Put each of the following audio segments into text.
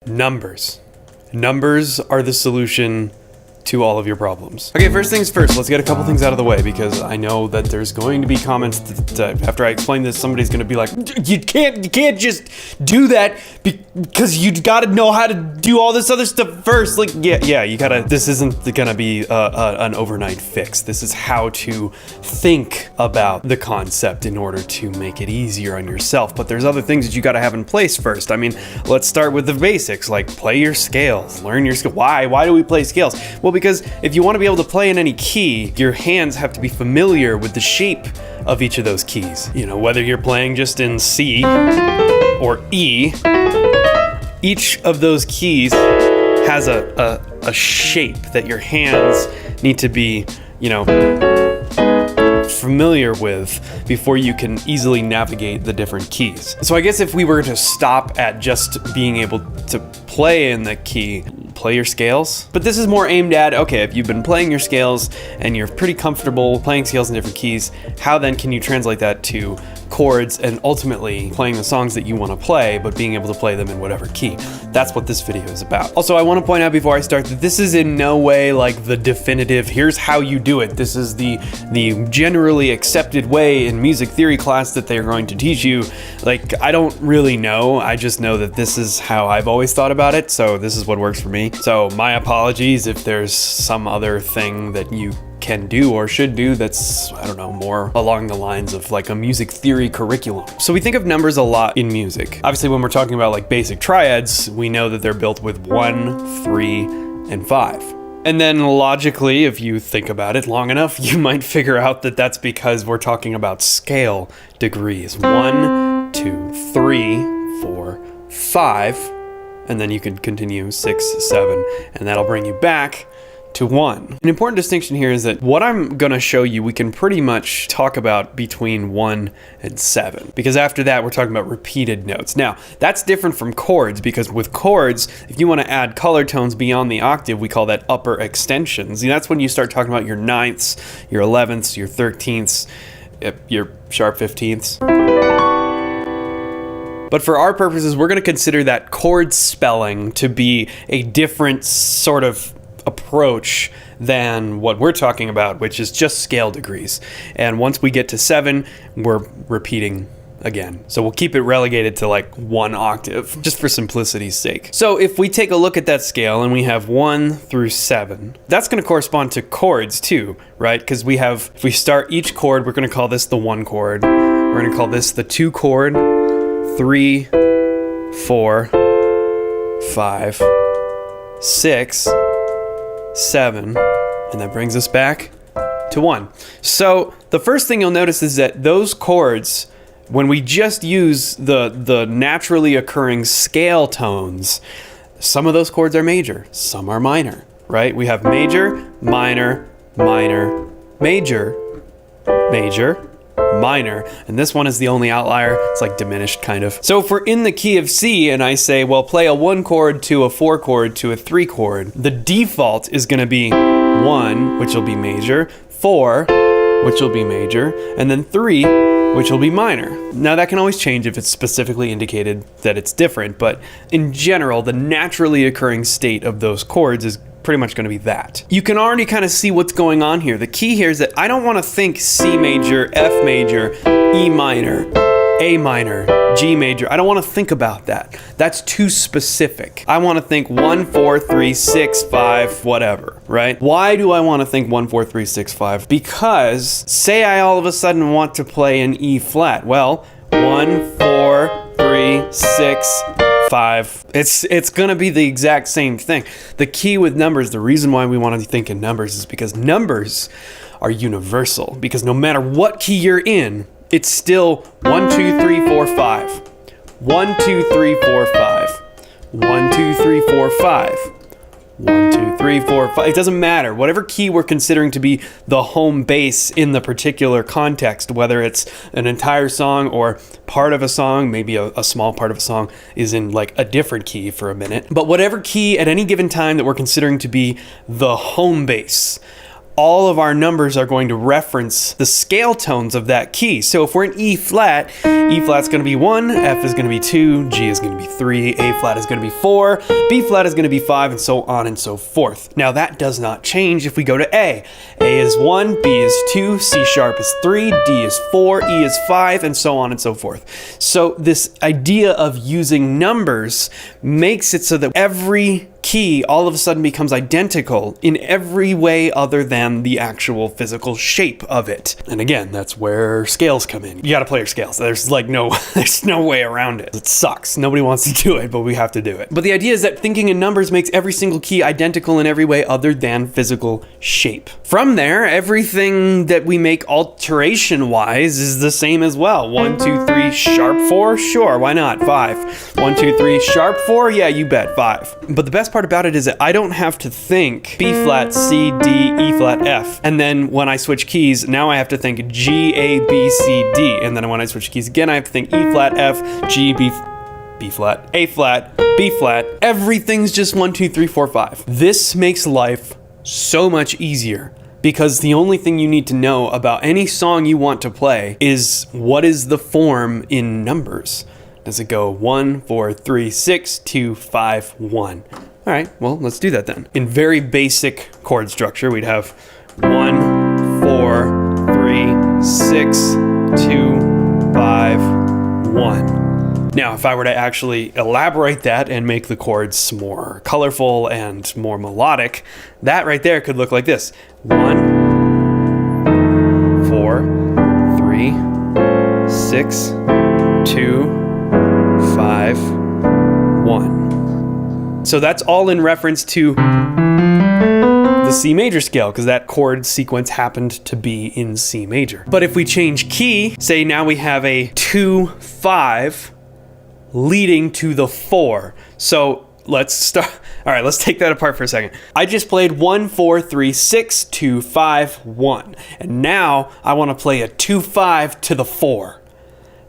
Numbers. Numbers are the solution to all of your problems. Okay, first things first, let's get a couple things out of the way because I know that there's going to be comments that after I explain this, somebody's gonna be like, you can't just do that because you gotta know how to do all this other stuff first. Like, yeah, you gotta, this isn't gonna be an overnight fix. This is how to think about the concept in order to make it easier on yourself. But there's other things that you gotta have in place first. I mean, let's start with the basics, like play your scales, learn your scale. Why do we play scales? Well, because if you want to be able to play in any key, your hands have to be familiar with the shape of each of those keys. You know, whether you're playing just in C or E, each of those keys has a shape that your hands need to be, you know, familiar with before you can easily navigate the different keys. So I guess if we were to stop at just being able to play in the key, play your scales. But this is more aimed at, okay, if you've been playing your scales and you're pretty comfortable playing scales in different keys, how then can you translate that to chords and ultimately playing the songs that you want to play, but being able to play them in whatever key? That's what this video is about. Also, I want to point out before I start that this is in no way like the definitive, here's how you do it. This is the generally accepted way in music theory class that they're going to teach you. Like, I don't really know. I just know that this is how I've always thought about it. So this is what works for me. So my apologies if there's some other thing that you can do or should do that's, I don't know, more along the lines of like a music theory curriculum. So we think of numbers a lot in music. Obviously, when we're talking about like basic triads, we know that they're built with 1, 3, and 5. And then logically, if you think about it long enough, you might figure out that that's because we're talking about scale degrees. 1, 2, 3, 4, 5, and then you can continue 6, 7, and that'll bring you back to 1. An important distinction here is that what I'm gonna show you, we can pretty much talk about between 1 and 7, because after that we're talking about repeated notes. Now, that's different from chords, because with chords, if you want to add color tones beyond the octave, we call that upper extensions. And that's when you start talking about your 9ths, your 11ths, your 13ths, your sharp 15ths. But for our purposes, we're going to consider that chord spelling to be a different sort of approach than what we're talking about, which is just scale degrees. And once we get to 7, we're repeating again. So we'll keep it relegated to like 1 octave, just for simplicity's sake. So if we take a look at that scale and we have 1 through 7, that's going to correspond to chords too, right? Because we have, if we start each chord, we're going to call this the 1 chord. We're going to call this the 2 chord, 3, 4, 5, 6, 7, and that brings us back to 1. So the first thing you'll notice is that those chords, when we just use the naturally occurring scale tones, some of those chords are major, some are minor, right? We have major, minor, minor, major, major, minor, and this one is the only outlier. It's like diminished kind of. So if we're in the key of C and I say, well, play a 1 chord to a 4 chord to a 3 chord, the default is going to be 1, which will be major, 4, which will be major, and then 3, which will be minor. Now that can always change if it's specifically indicated that it's different, but in general, the naturally occurring state of those chords is pretty much going to be that. You can already kind of see what's going on here. The key here is that I don't want to think C major, F major, E minor, A minor, G major. I don't want to think about that. That's too specific. I want to think 1, 4, 3, 6, 5, whatever, right? Why do I want to think 1, 4, 3, 6, 5? Because say I all of a sudden want to play an E flat. Well, 1, 4, 3, 6, 5. It's gonna be the exact same thing. The key with numbers, the reason why we want to think in numbers is because numbers are universal. Because no matter what key you're in, it's still 1, 2, 3, 4, 5. 1, 2, 3, 4, 5. 1, 2, 3, 4, 5. 1, 2, 3, 4, 5. It doesn't matter. Whatever key we're considering to be the home base in the particular context, whether it's an entire song or part of a song, maybe a small part of a song is in like a different key for a minute. But whatever key at any given time that we're considering to be the home base, all of our numbers are going to reference the scale tones of that key. So if we're in E flat's going to be 1, F is going to be 2, G is going to be 3, A flat is going to be 4, B flat is going to be 5, and so on and so forth. Now that does not change if we go to A. A is 1, B is 2, C sharp is 3, D is 4, E is 5, and so on and so forth. So this idea of using numbers makes it so that every key all of a sudden becomes identical in every way other than the actual physical shape of it. And again, that's where scales come in. You gotta play your scales. There's no way around it. It sucks. Nobody wants to do it, but we have to do it. But the idea is that thinking in numbers makes every single key identical in every way other than physical shape. From there, everything that we make alteration-wise is the same as well. 1, 2, 3, sharp 4? Sure, why not? 5. 1, 2, 3, sharp 4? Yeah, you bet, 5. But the best part about it is that I don't have to think B flat, C, D, E flat, F. And then when I switch keys, now I have to think G, A, B, C, D. And then when I switch keys again, I have to think E flat, F, G, B flat, A flat, B flat. Everything's just 1, 2, 3, 4, 5. This makes life so much easier, because the only thing you need to know about any song you want to play is what is the form in numbers. Does it go 1, 4, 3, 6, 2, 5, 1? All right, well, let's do that then. In very basic chord structure, we'd have 1, 4, 3, 6, 2, 5, 1. Now, if I were to actually elaborate that and make the chords more colorful and more melodic, that right there could look like this. 1, 4, 3, 6, 2, 5, 1. So that's all in reference to the C major scale, because that chord sequence happened to be in C major. But if we change key, say now we have a 2, 5 leading to the 4. So let's start. All right, let's take that apart for a second. I just played 1, 4, 3, 6, 2, 5, 1. And now I want to play a 2, 5 to the 4.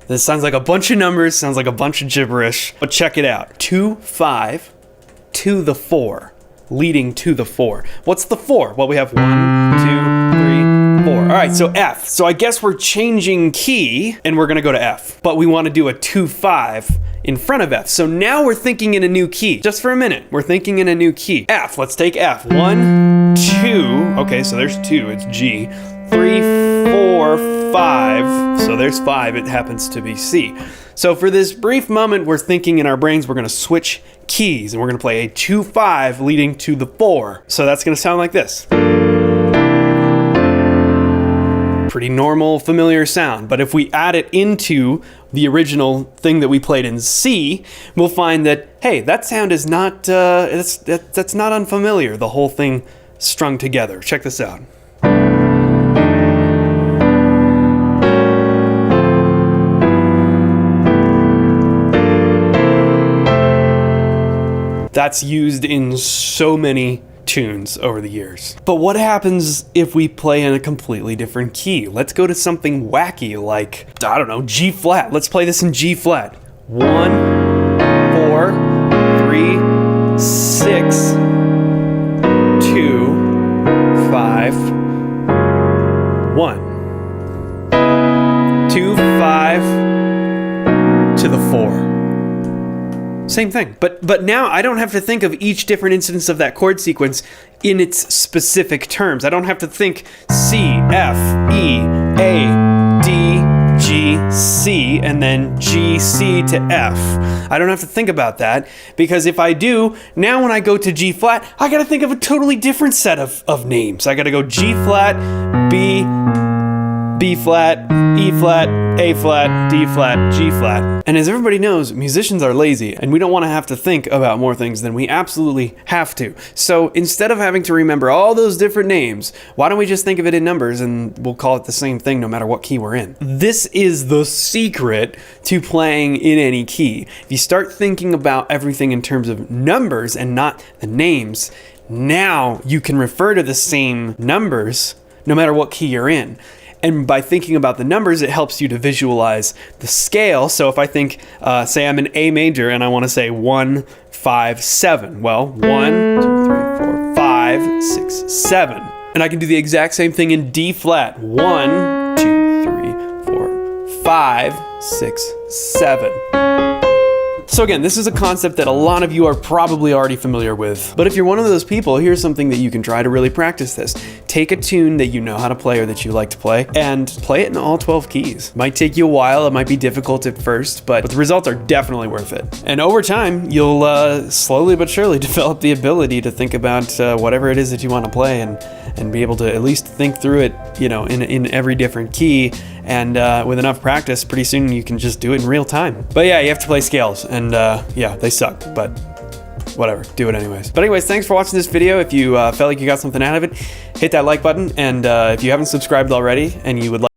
This sounds like a bunch of numbers, sounds like a bunch of gibberish, but check it out. 2, 5 to the 4, leading to the 4. What's the 4? Well, we have 1, 2, 3, 4. All right, so F. So I guess we're changing key and we're gonna go to F, but we wanna do a 2, 5 in front of F. So now we're thinking in a new key. Just for a minute, we're thinking in a new key. F, let's take F. 1, 2, okay, so there's 2, it's G. 3, 4, 5, so there's 5, it happens to be C. So for this brief moment, we're thinking in our brains, we're gonna switch keys and we're gonna play a 2, 5 leading to the 4. So that's gonna sound like this. Pretty normal, familiar sound, but if we add it into the original thing that we played in C, we'll find that, hey, that sound is not, that's not unfamiliar, the whole thing strung together. Check this out. That's used in so many tunes over the years. But what happens if we play in a completely different key? Let's go to something wacky like, I don't know, G flat. Let's play this in G flat. 1, 4, 3, 6, 2, 5, 1. 2, 5 to the 4. Same thing, but now I don't have to think of each different instance of that chord sequence in its specific terms. I don't have to think C, F, E, A, D, G, C, and then G, C to F. I don't have to think about that, because if I do, now when I go to G flat, I gotta think of a totally different set of names. I gotta go G flat, B, B flat, E flat, A flat, D flat, G flat. And as everybody knows, musicians are lazy and we don't want to have to think about more things than we absolutely have to. So instead of having to remember all those different names, why don't we just think of it in numbers and we'll call it the same thing no matter what key we're in. This is the secret to playing in any key. If you start thinking about everything in terms of numbers and not the names, now you can refer to the same numbers no matter what key you're in. And by thinking about the numbers, it helps you to visualize the scale. So if I think, say I'm in A major and I want to say 1, 5, 7. Well, 1, 2, 3, 4, 5, 6, 7. And I can do the exact same thing in D flat. 1, 2, 3, 4, 5, 6, 7. So again, this is a concept that a lot of you are probably already familiar with. But if you're one of those people, here's something that you can try to really practice this. Take a tune that you know how to play or that you like to play and play it in all 12 keys. Might take you a while, it might be difficult at first, but the results are definitely worth it. And over time, you'll slowly but surely develop the ability to think about whatever it is that you want to play and be able to at least think through it, you know, in every different key. And with enough practice, pretty soon you can just do it in real time. But yeah, you have to play scales, and yeah, they suck, but whatever, do it anyways. But anyways, thanks for watching this video. If you felt like you got something out of it, hit that like button, and if you haven't subscribed already and you would like